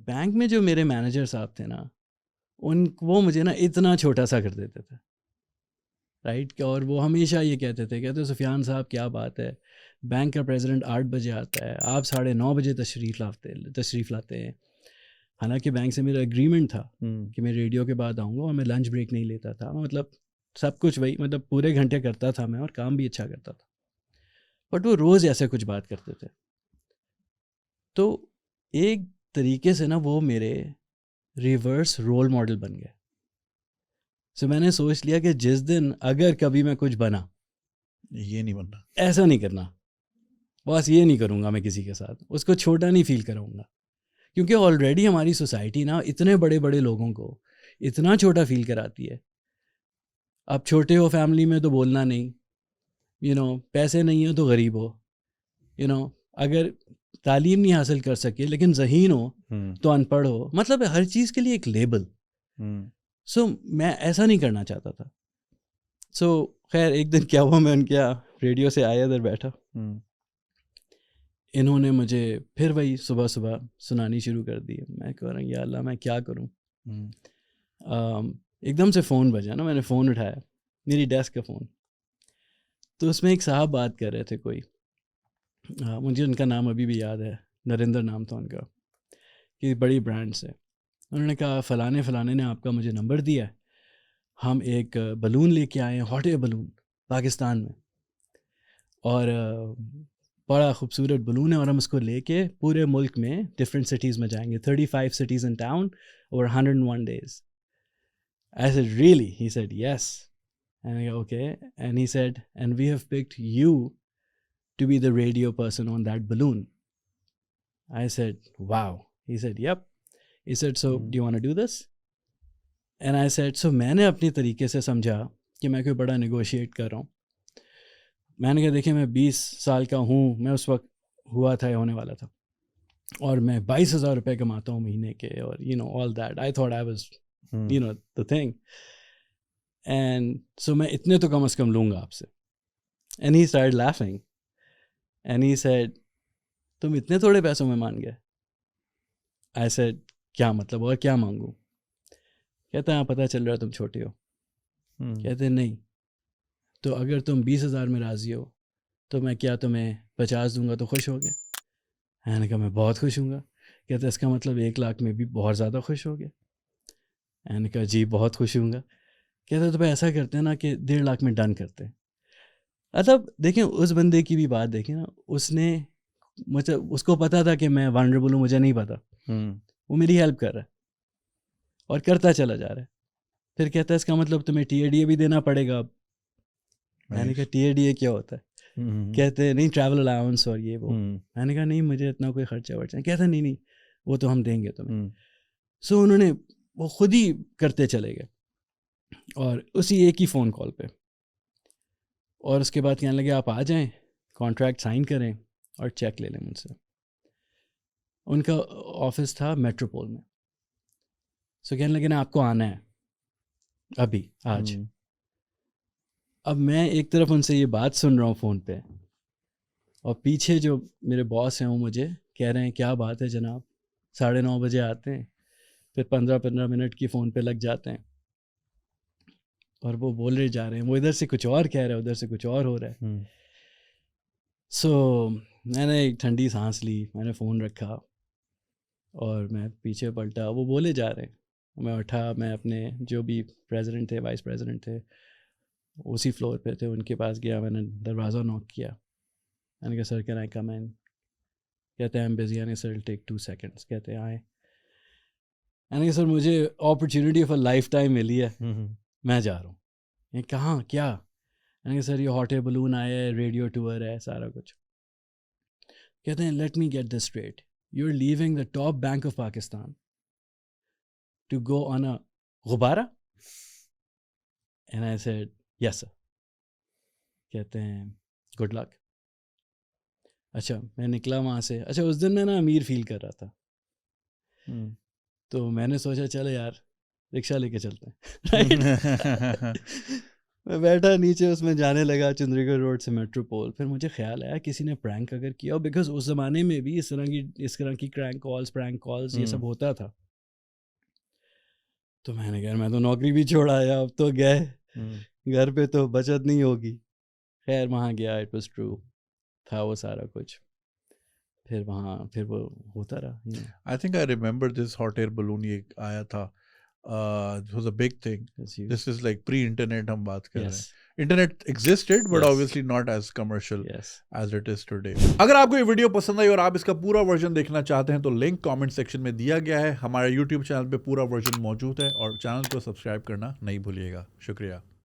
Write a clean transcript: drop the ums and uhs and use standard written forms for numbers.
Bank میں جو میرے مینیجر صاحب تھے نا وہ مجھے نا اتنا چھوٹا سا کر دیتے تھے رائٹ. کہ اور وہ ہمیشہ یہ کہتے سفیان صاحب کیا بات ہے, بینک کا پریزیڈنٹ 8 بجے آتا ہے, آپ 9:30 بجے تشریف لاتے ہیں. حالانکہ بینک سے میرا اگریمنٹ تھا کہ میں ریڈیو کے بعد آؤں گا اور میں لنچ بریک نہیں لیتا تھا, مطلب سب کچھ وہی, مطلب پورے گھنٹے کرتا تھا میں اور کام بھی اچھا کرتا تھا. بٹ وہ روز ایسے کچھ بات کرتے تھے. تو ایک طریقے سے نا وہ میرے ریورس رول ماڈل بن گئے. سو میں نے سوچ لیا کہ جس دن اگر کبھی میں کچھ بنا, یہ نہیں بننا, ایسا نہیں کرنا, بس یہ نہیں کروں گا میں کسی کے ساتھ, اس کو چھوٹا نہیں فیل کراؤں گا. کیونکہ آلریڈی ہماری سوسائٹی نا اتنے بڑے بڑے لوگوں کو اتنا چھوٹا فیل کراتی ہے. اب چھوٹے ہو فیملی میں تو بولنا نہیں, پیسے نہیں ہو تو غریب ہو, اگر تعلیم نہیں حاصل کر سکے لیکن ذہین ہو تو ان پڑھ ہو, مطلب ہر چیز کے لیے ایک لیبل. سو میں ایسا نہیں کرنا چاہتا تھا. سو خیر ایک دن کیا ہوا, میں ان کے ریڈیو سے آیا, ادھر بیٹھا, انہوں نے مجھے پھر وہی صبح صبح سنانی شروع کر دی. میں کہہ رہا ہوں یا اللہ میں کیا کروں. ایک دم سے فون بجا نا, میں نے فون اٹھایا, میری ڈیسک کا فون. تو اس میں ایک صاحب بات کر رہے تھے کوئی, مجھے ان کا نام ابھی بھی یاد ہے, نریندر نام تھا ان کا, کہ بڑی برانڈ سے. انہوں نے کہا فلانے نے آپ کا مجھے نمبر دیا ہے, ہم ایک بلون لے کے آئے ہیں, ہاٹ ایئر بلون پاکستان میں, اور بڑا خوبصورت بلون ہے, اور ہم اس کو لے کے پورے ملک میں ڈفرینٹ سٹیز میں جائیں گے, 35 cities in town over 101 days. I said, really? He said, yes. And I go, okay. And he said, and we have picked you to be the radio person on that balloon. I said, wow. He said, yep. He said, so do you want to do this? And I said, so میں نے اپنی طریقے سے سمجھا کہ میں کوئی بڑا نیگوشیٹ کر رہا ہوں. میں نے کہا دیکھیں میں 20 سال کا ہوں, میں اس وقت ہوا تھا, ہونے والا تھا, اور میں 22,000 روپے کماتا ہوں مہینے کے, اور all that. I thought I was the thing. And so میں اتنے تو کم از کم لوں گا آپ سے. And he started laughing. And he said, تم اتنے تھوڑے پیسوں میں مان گئے. I said, کیا مطلب, اور کیا مانگوں. کہتا ہے پتہ چل رہا تم چھوٹے ہو. کہتے نہیں, تو اگر تم 20,000 میں راضی ہو تو میں کیا تمہیں 50 دوں گا تو خوش ہو گئے. میں نے کہا میں بہت خوش ہوں گا. کہتے اس کا مطلب 1 لاکھ میں بھی بہت زیادہ خوش ہو گئے. میں نے کہا جی بہت خوش ہوں گا. کہتے تو بھائی ایسا کرتے ہیں نا کہ 1.5 لاکھ میں ڈن کرتے ہیں. مطلب دیکھیں اس بندے کی بھی بات دیکھیں نا, اس نے مطلب اس کو پتا تھا کہ میں ونربل ہوں, مجھے نہیں پتا, وہ میری ہیلپ کر رہا ہے اور کرتا چلا جا رہا ہے. پھر کہتا ہے اس کا مطلب تمہیں ٹی اے ڈی اے بھی دینا پڑے گا اب. میں نے کہا ٹی اے ڈی اے کیا ہوتا ہے. کہتے نہیں ٹریول الاؤنس اور یہ وہ. میں نے کہا نہیں مجھے اتنا کوئی خرچہ ورچہ. کہتا نہیں وہ تو ہم دیں گے تمہیں. سو انہوں نے وہ خود ہی کرتے چلے گئے, اور اسی ایک ہی فون کال پہ, اور اس کے بعد کہنے لگے آپ آ جائیں, کانٹریکٹ سائن کریں اور چیک لے لیں مجھ سے. ان کا آفس تھا میٹروپول میں. سو کہنے لگے نا آپ کو آنا ہے ابھی آج. اب میں ایک طرف ان سے یہ بات سن رہا ہوں فون پہ, اور پیچھے جو میرے باس ہیں وہ مجھے کہہ رہے ہیں کیا بات ہے جناب, 9:30 بجے آتے ہیں, پھر 15 منٹ کی فون پہ لگ جاتے ہیں, اور وہ بول رہے جا رہے ہیں, وہ ادھر سے کچھ اور کہہ رہے ہیں ادھر سے کچھ اور ہو رہا ہے. سو میں نے ایک ٹھنڈی سانس لی, میں نے فون رکھا اور میں پیچھے پلٹا, وہ بولے جا رہے ہیں. میں اٹھا, میں اپنے جو بھی پریزیڈنٹ تھے وائس پریزیڈنٹ تھے اسی فلور پہ تھے, ان کے پاس گیا, میں نے دروازہ نوک کیا. میں نے کہا سر کین آئی کم ان. کہتے ہیں آئی ایم بزی. میں نے سر ٹیک 2 seconds. کہتے ہیں آئے. میں نے کہا سر مجھے opportunity of a life time ملی ہے, میں جا رہا ہوں. کہاں کیا؟ میں نے کہا سر یہ ہاٹ ایئر بلون آیا ہے, ریڈیو ٹور ہے, سارا کچھ. کہتے ہیں let me get this straight, you are leaving the top bank of Pakistan to go on a غبارہ. And I said yes sir. کہتے ہیں گڈ لک. اچھا میں نکلا وہاں سے. اچھا اس دن میں نا امیر فیل کر رہا تھا, تو میں نے سوچا چلے یار رکشہ لے کے چلتے ہیں. میں بیٹھا نیچے اس میں جانے لگا چندری گڑھ روڈ سے میٹروپول. پھر مجھے خیال آیا کسی نے پرینک اگر کیا, بیکاز اس زمانے میں بھی اس طرح کی پرینک کالز یہ سب ہوتا تھا. تو میں نے کہا میں تو نوکری بھی چھوڑ آیا, اب تو گئے گھر پہ تو بچت نہیں ہوگی. خیر وہاں گیا, اٹ واز ٹرو تھا وہ سارا کچھ. پھر وہاں پھر وہ ہوتا رہا. I think I remember this hot air balloon یہ آیا تھا. It was a big thing. This is like pre-internet ہم بات کر رہے ہیں. Internet existed but obviously not as commercial as it is today. اگر آپ کو یہ ویڈیو پسند آئی اور آپ اس کا پورا ورژن دیکھنا چاہتے ہیں تو لنک کامنٹ سیکشن میں دیا گیا ہے. ہمارے یوٹیوب چینل پہ پورا ورژن موجود ہے اور چینل کو سبسکرائب کرنا نہیں بھولیے گا. شکریہ.